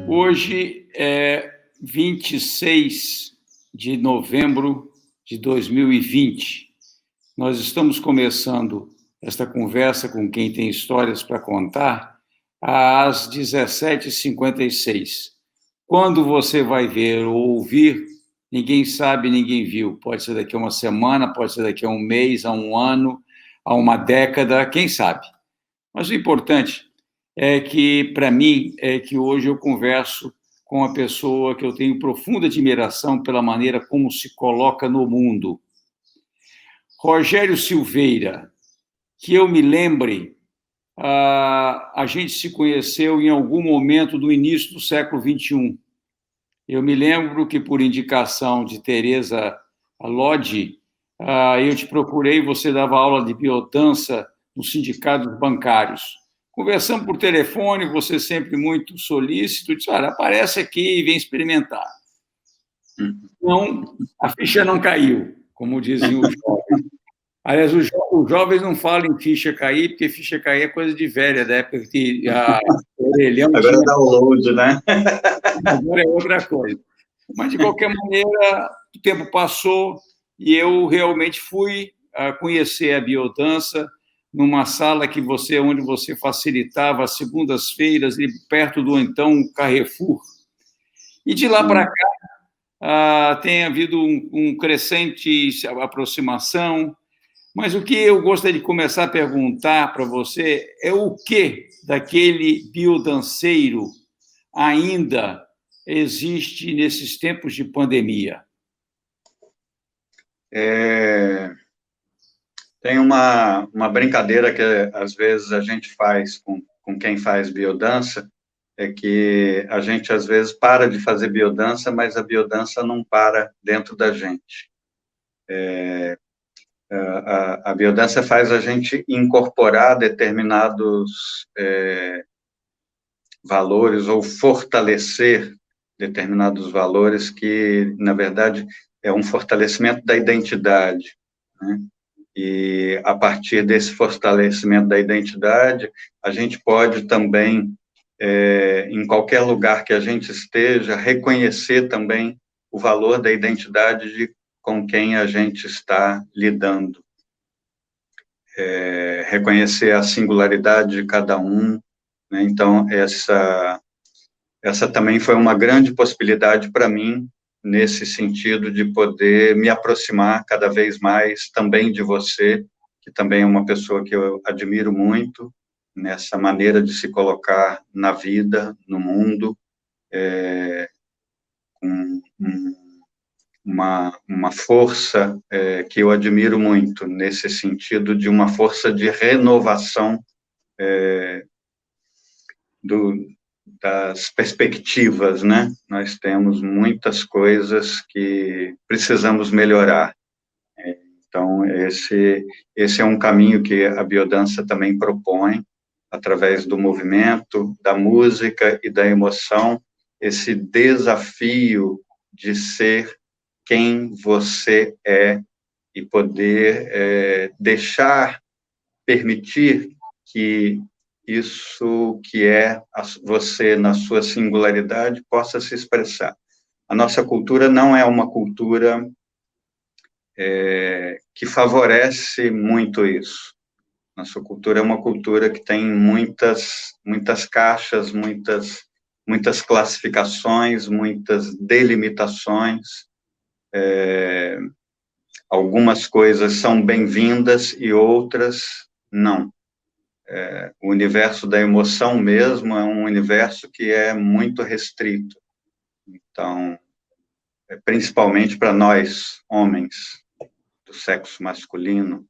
Hoje é 26 de novembro de 2020. Nós estamos começando esta conversa com quem tem histórias para contar às 17h56. Quando você vai ver ou ouvir, ninguém sabe, ninguém viu. Pode ser daqui a uma semana, pode ser daqui a um mês, a um ano, a uma década, quem sabe. Mas o importante é que, para mim, é que hoje eu converso com uma pessoa que eu tenho profunda admiração pela maneira como se coloca no mundo. Rogério Silveira, que eu me lembre, a gente se conheceu em algum momento do início do século XXI. Eu me lembro que, por indicação de Teresa Lodge, eu te procurei, você dava aula de biodança nos sindicatos bancários. Conversamos por telefone, você sempre muito solícito, disse, olha, aparece aqui e vem experimentar. Não, a ficha não caiu, como diziam os jovens. Aliás, os jovens não falam em ficha cair, porque ficha cair é coisa de velha, da época que a orelhão agora tinha... é download, né? Agora é outra coisa. Mas, de qualquer maneira, o tempo passou e eu realmente fui conhecer a biodança numa sala onde você facilitava as segundas-feiras, perto do então Carrefour. E de lá para cá tem havido um crescente aproximação, mas o que eu gostaria de começar a perguntar para você é o que daquele biodanceiro ainda existe nesses tempos de pandemia? Tem uma brincadeira que, às vezes, a gente faz com quem faz biodança, é que a gente, às vezes, para de fazer biodança, mas a biodança não para dentro da gente. A biodança faz a gente incorporar determinados valores ou fortalecer determinados valores que, na verdade, é um fortalecimento da identidade, né? E, a partir desse fortalecimento da identidade, a gente pode também, em qualquer lugar que a gente esteja, reconhecer também o valor da identidade com quem a gente está lidando. Reconhecer a singularidade de cada um, né? Então, essa também foi uma grande possibilidade para mim, nesse sentido de poder me aproximar cada vez mais também de você, que também é uma pessoa que eu admiro muito, nessa maneira de se colocar na vida, no mundo, com uma força que eu admiro muito, nesse sentido de uma força de renovação das perspectivas, né? Nós temos muitas coisas que precisamos melhorar. Então, esse é um caminho que a biodança também propõe, através do movimento, da música e da emoção, esse desafio de ser quem você é e poder permitir que isso que é você na sua singularidade possa se expressar. A nossa cultura não é uma cultura que favorece muito isso. Nossa cultura é uma cultura que tem muitas caixas, muitas classificações, muitas delimitações. Algumas coisas são bem-vindas e outras não. O universo da emoção mesmo é um universo que é muito restrito. Então, principalmente para nós, homens, do sexo masculino,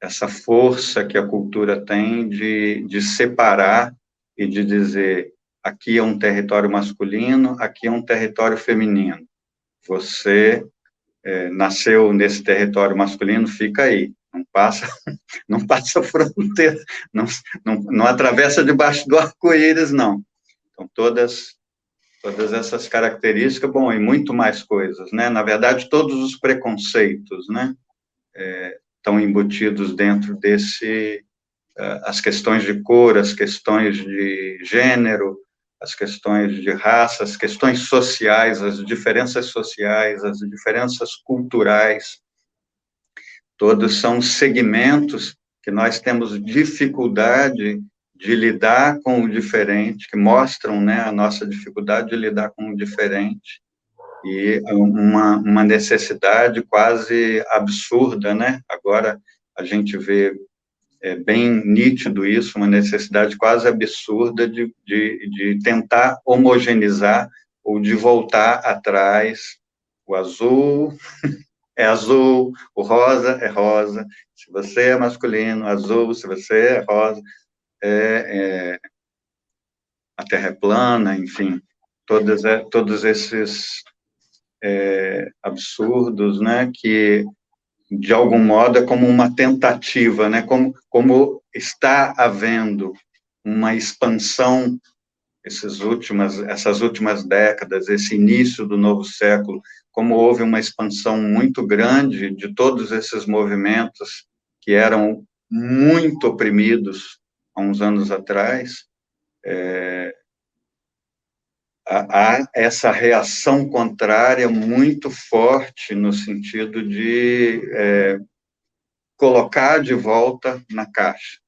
essa força que a cultura tem de separar e de dizer, aqui é um território masculino, aqui é um território feminino. Você nasceu nesse território masculino, fica aí. Não passa a fronteira, não atravessa debaixo do arco-íris, não. Então, todas essas características, bom, e muito mais coisas, né? Na verdade, todos os preconceitos, né? Estão embutidos dentro as questões de cor, as questões de gênero, as questões de raça, as questões sociais, as diferenças culturais, todos são segmentos que nós temos dificuldade de lidar com o diferente, que mostram, né, a nossa dificuldade de lidar com o diferente, e uma necessidade quase absurda, né? Agora a gente vê bem nítido isso, uma necessidade quase absurda de tentar homogeneizar ou de voltar atrás. O azul é azul, o rosa é rosa, se você é masculino, azul, se você é rosa, a terra é plana, enfim, todos esses absurdos, né, que de algum modo é como uma tentativa, né, como está havendo uma expansão essas últimas décadas, esse início do novo século, como houve uma expansão muito grande de todos esses movimentos que eram muito oprimidos há uns anos atrás, há essa reação contrária muito forte no sentido de colocar de volta na caixa.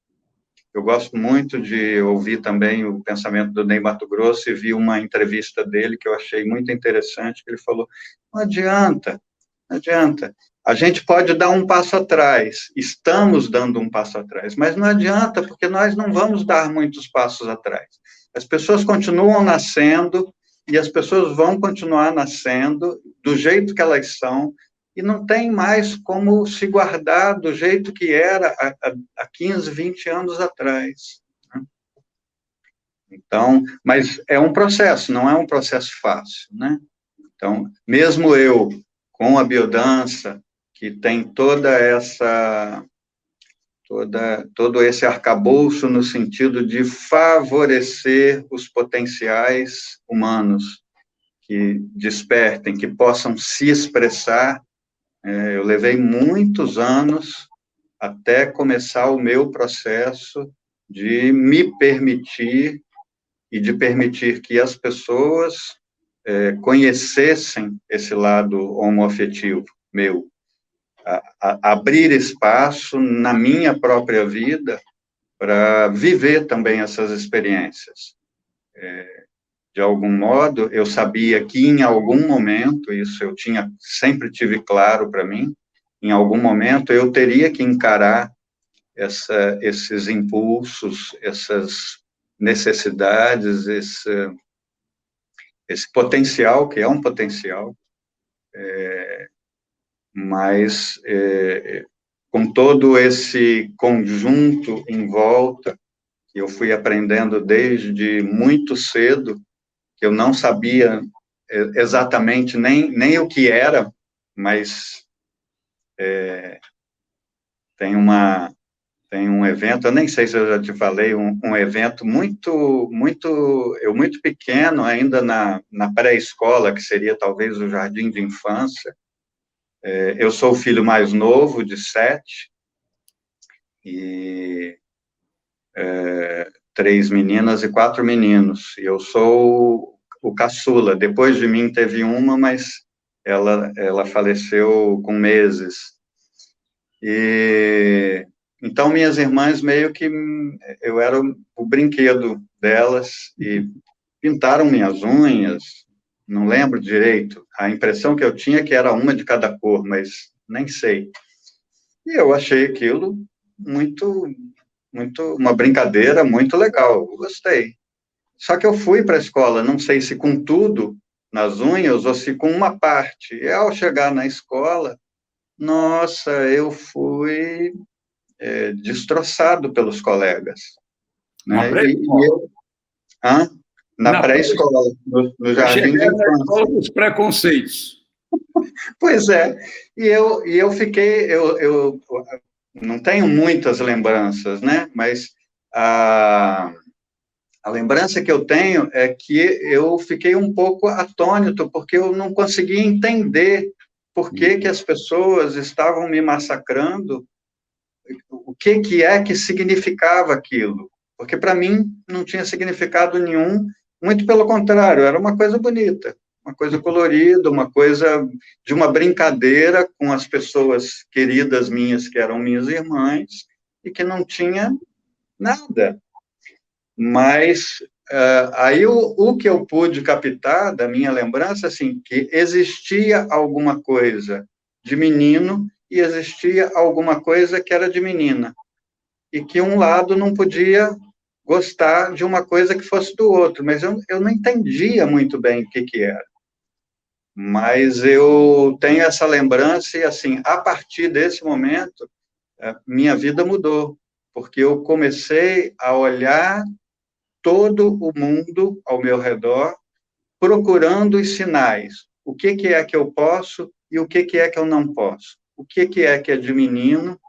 Eu gosto muito de ouvir também o pensamento do Ney Matogrosso e vi uma entrevista dele que eu achei muito interessante, que ele falou, não adianta, a gente pode dar um passo atrás, estamos dando um passo atrás, mas não adianta, porque nós não vamos dar muitos passos atrás. As pessoas continuam nascendo e as pessoas vão continuar nascendo do jeito que elas são, e não tem mais como se guardar do jeito que era há 15, 20 anos atrás. Né? Então, mas é um processo, não é um processo fácil, né? Então, mesmo eu, com a biodança, que tem todo esse arcabouço no sentido de favorecer os potenciais humanos, que despertem, que possam se expressar. Eu levei muitos anos até começar o meu processo de me permitir e de permitir que as pessoas conhecessem esse lado homoafetivo meu, abrir espaço na minha própria vida para viver também essas experiências. De algum modo, eu sabia que em algum momento, isso eu sempre tive claro para mim, em algum momento eu teria que encarar esses impulsos, essas necessidades, esse potencial, que é um potencial, mas com todo esse conjunto em volta, que eu fui aprendendo desde muito cedo, que eu não sabia exatamente nem o que era, mas tem um evento, eu nem sei se eu já te falei, um evento muito pequeno, ainda na pré-escola, que seria talvez o jardim de infância. Eu sou o filho mais novo, de 7, e 3 meninas e 4 meninos, e eu sou o caçula. Depois de mim teve uma, mas ela faleceu com meses. E então minhas irmãs meio que eu era o brinquedo delas e pintaram minhas unhas, não lembro direito. A impressão que eu tinha é que era uma de cada cor, mas nem sei. E eu achei aquilo uma brincadeira muito legal, gostei. Só que eu fui para a escola, não sei se com tudo nas unhas ou se com uma parte. E ao chegar na escola, nossa, eu fui destroçado pelos colegas. Na Né? pré-escola? Na pré-escola, no jardim de infância. Na escola dos preconceitos. Pois é, e eu fiquei, eu não tenho muitas lembranças, né, mas a lembrança que eu tenho é que eu fiquei um pouco atônito, porque eu não conseguia entender por que as pessoas estavam me massacrando o que é que significava aquilo, porque para mim não tinha significado nenhum, muito pelo contrário, era uma coisa bonita, uma coisa colorida, uma coisa de uma brincadeira com as pessoas queridas minhas, que eram minhas irmãs, e que não tinha nada. Mas aí o que eu pude captar da minha lembrança, assim, que existia alguma coisa de menino e existia alguma coisa que era de menina, e que um lado não podia gostar de uma coisa que fosse do outro, mas eu não entendia muito bem o que era. Mas eu tenho essa lembrança e, assim, a partir desse momento, minha vida mudou, porque eu comecei a olhar todo o mundo ao meu redor, procurando os sinais. O que é que eu posso e o que é que eu não posso? O que é que é de menino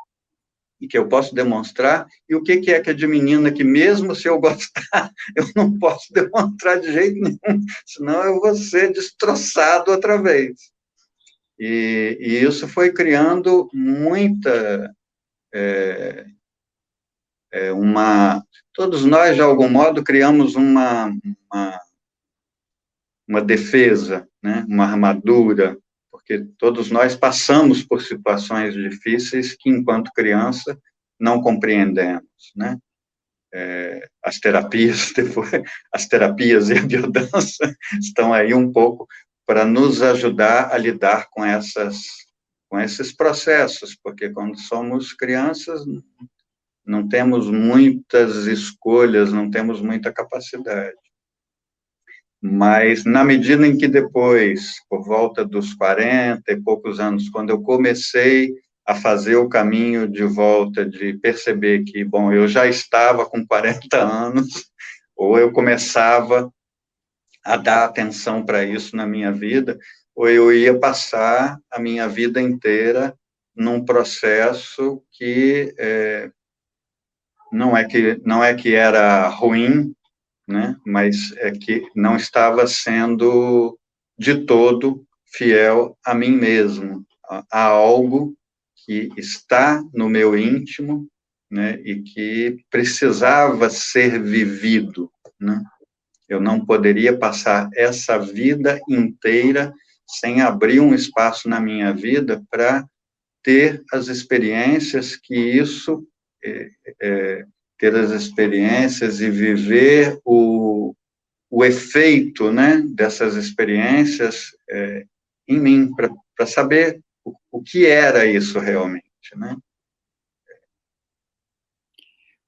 e que eu posso demonstrar, e o que é que é de menina que, mesmo se eu gostar, eu não posso demonstrar de jeito nenhum, senão eu vou ser destroçado outra vez. E isso foi criando muita... Todos nós, de algum modo, criamos uma defesa, né? Uma armadura, porque todos nós passamos por situações difíceis que, enquanto criança, não compreendemos, né? As terapias, depois, as terapias e a biodança estão aí um pouco para nos ajudar a lidar com esses processos, porque quando somos crianças, não temos muitas escolhas, não temos muita capacidade. Mas, na medida em que depois, por volta dos 40 e poucos anos, quando eu comecei a fazer o caminho de volta, de perceber que, bom, eu já estava com 40 anos, ou eu começava a dar atenção para isso na minha vida, ou eu ia passar a minha vida inteira num processo que não é que era ruim, né? Mas é que não estava sendo de todo fiel a mim mesmo, a algo que está no meu íntimo, né? E que precisava ser vivido, né? Eu não poderia passar essa vida inteira sem abrir um espaço na minha vida para ter as experiências que isso ter as experiências e viver o efeito, né, dessas experiências em mim, para saber o que era isso realmente, né?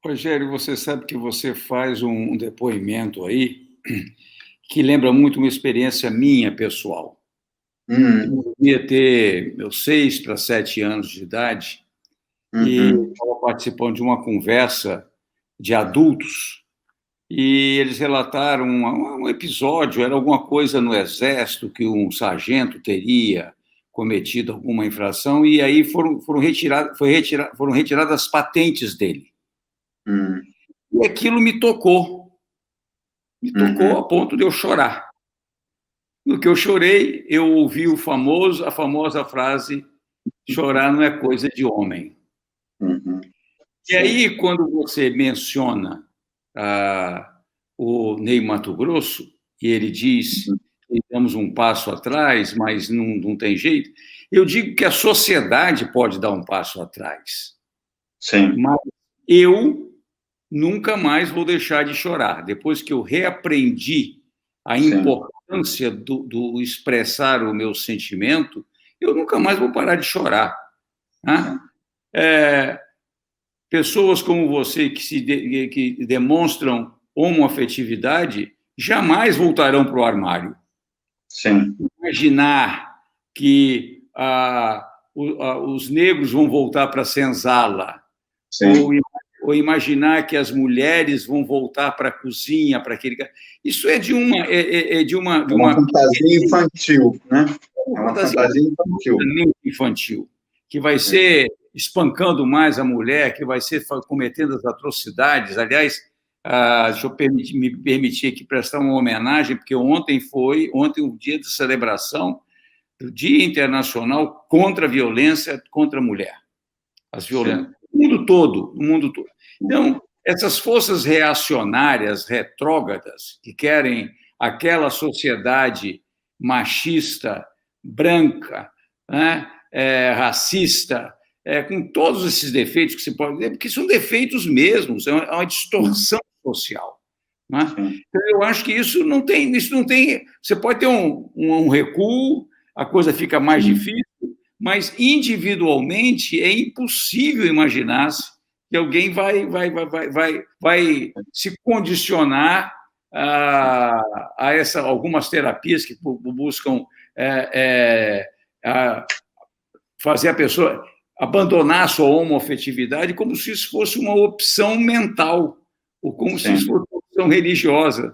Rogério, você sabe que você faz um depoimento aí que lembra muito uma experiência minha pessoal. Eu devia ter meus 6 para 7 anos de idade e estava participando de uma conversa de adultos e eles relataram um episódio, era alguma coisa no Exército que um sargento teria cometido alguma infração e aí foram retiradas as patentes dele. E aquilo me tocou a ponto de eu chorar. No que eu chorei, eu ouvi a famosa frase: chorar não é coisa de homem. E aí, quando você menciona o Ney Matogrosso, e ele diz que damos um passo atrás, mas não tem jeito, eu digo que a sociedade pode dar um passo atrás. Sim. Mas eu nunca mais vou deixar de chorar. Depois que eu reaprendi a importância do expressar o meu sentimento, eu nunca mais vou parar de chorar. Né? Pessoas como você que demonstram homoafetividade jamais voltarão para o armário. Sim. Imaginar que os negros vão voltar para a senzala, ou imaginar que as mulheres vão voltar para a cozinha, para aquele... Isso é de uma fantasia infantil, né? É uma fantasia infantil, que vai ser espancando mais a mulher, que vai ser cometendo as atrocidades. Aliás, deixa eu me permitir aqui prestar uma homenagem, porque ontem o dia de celebração do Dia Internacional contra a Violência contra a Mulher. As no mundo todo, no mundo todo. Então, essas forças reacionárias, retrógradas, que querem aquela sociedade machista, branca, né, racista, com todos esses defeitos que se pode dizer, porque são defeitos mesmos, é uma distorção social. Né? Então, eu acho que isso não tem. Você pode ter um recuo, a coisa fica mais difícil, mas individualmente é impossível imaginar que alguém vai se condicionar a algumas terapias que buscam fazer a pessoa abandonar a sua homoafetividade como se isso fosse uma opção mental, ou como se isso fosse uma opção religiosa.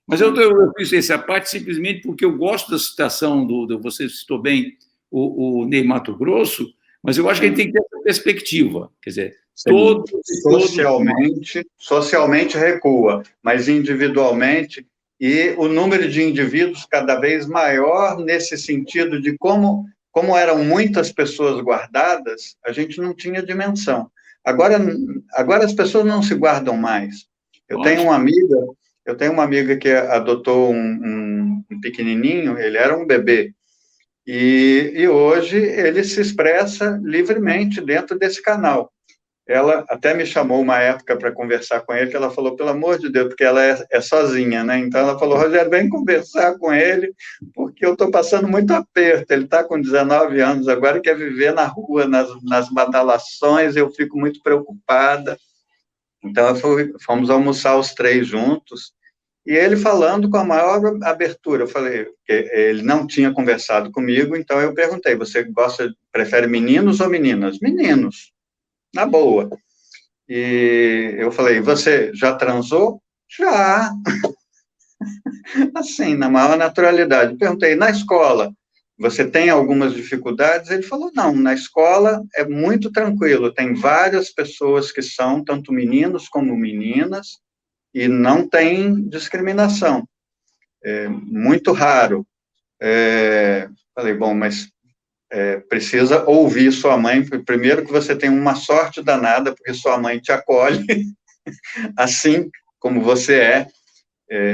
Mas eu fiz essa parte simplesmente porque eu gosto da citação você citou bem o Ney Matogrosso, mas eu acho que a gente tem que ter essa perspectiva, quer dizer, socialmente recua, mas individualmente, e o número de indivíduos cada vez maior nesse sentido de como eram muitas pessoas guardadas, a gente não tinha dimensão. Agora as pessoas não se guardam mais. Eu tenho uma amiga que adotou um pequenininho, ele era um bebê, e hoje ele se expressa livremente dentro desse canal. Ela até me chamou uma época para conversar com ele, que ela falou, pelo amor de Deus, porque ela é sozinha, né? Então ela falou, Rogério, vem conversar com ele, porque eu estou passando muito aperto. Ele está com 19 anos agora, quer viver na rua, nas badalações, eu fico muito preocupada. Então fomos almoçar os três juntos, e ele falando com a maior abertura. Eu falei que ele não tinha conversado comigo, então eu perguntei, você prefere meninos ou meninas? Meninos. Na boa. E eu falei, você já transou? Já. Assim, na maior naturalidade. Perguntei, na escola, você tem algumas dificuldades? Ele falou, não, na escola é muito tranquilo, tem várias pessoas que são tanto meninos como meninas, e não tem discriminação. É muito raro. Falei, bom, mas precisa ouvir sua mãe. Primeiro que você tem uma sorte danada, porque sua mãe te acolhe, assim como você é.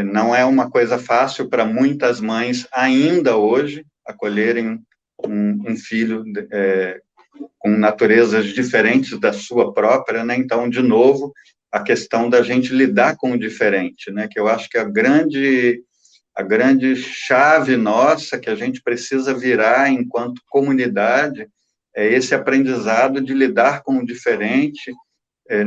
Não é uma coisa fácil para muitas mães, ainda hoje, acolherem um filho com naturezas diferentes da sua própria, né? Então, de novo, a questão da gente lidar com o diferente, né? Que eu acho que a grande chave nossa que a gente precisa virar enquanto comunidade é esse aprendizado de lidar com o diferente,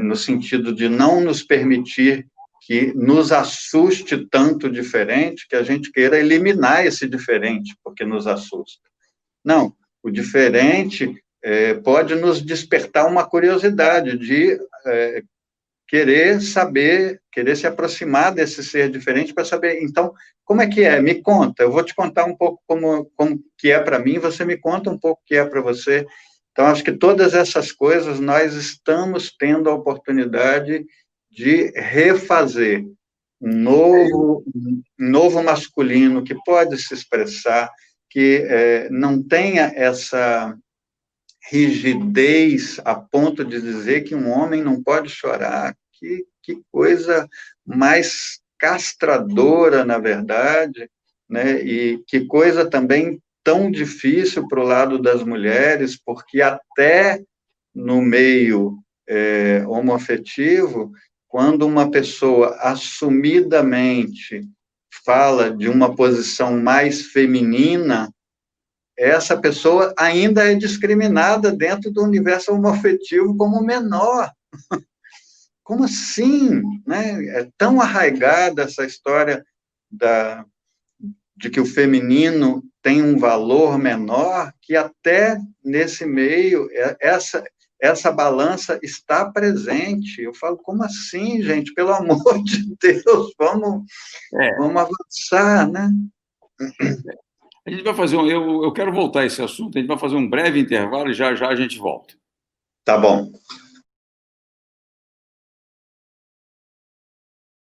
no sentido de não nos permitir que nos assuste tanto o diferente, que a gente queira eliminar esse diferente, porque nos assusta. Não, o diferente pode nos despertar uma curiosidade de querer saber, querer se aproximar desse ser diferente para saber, então, como é que é? Me conta, eu vou te contar um pouco como que é para mim, você me conta um pouco o que é para você. Então, acho que todas essas coisas nós estamos tendo a oportunidade de refazer um novo masculino que pode se expressar, que não tenha essa rigidez a ponto de dizer que um homem não pode chorar. Que coisa mais castradora, na verdade, né? E que coisa também tão difícil para o lado das mulheres, porque até no meio homoafetivo, quando uma pessoa assumidamente fala de uma posição mais feminina, essa pessoa ainda é discriminada dentro do universo homoafetivo como menor. Como assim? Né? É tão arraigada essa história de que o feminino tem um valor menor, que até nesse meio, essa balança está presente. Eu falo, como assim, gente? Pelo amor de Deus, vamos avançar, né? A gente vai fazer eu quero voltar a esse assunto, a gente vai fazer um breve intervalo e já já a gente volta. Tá bom.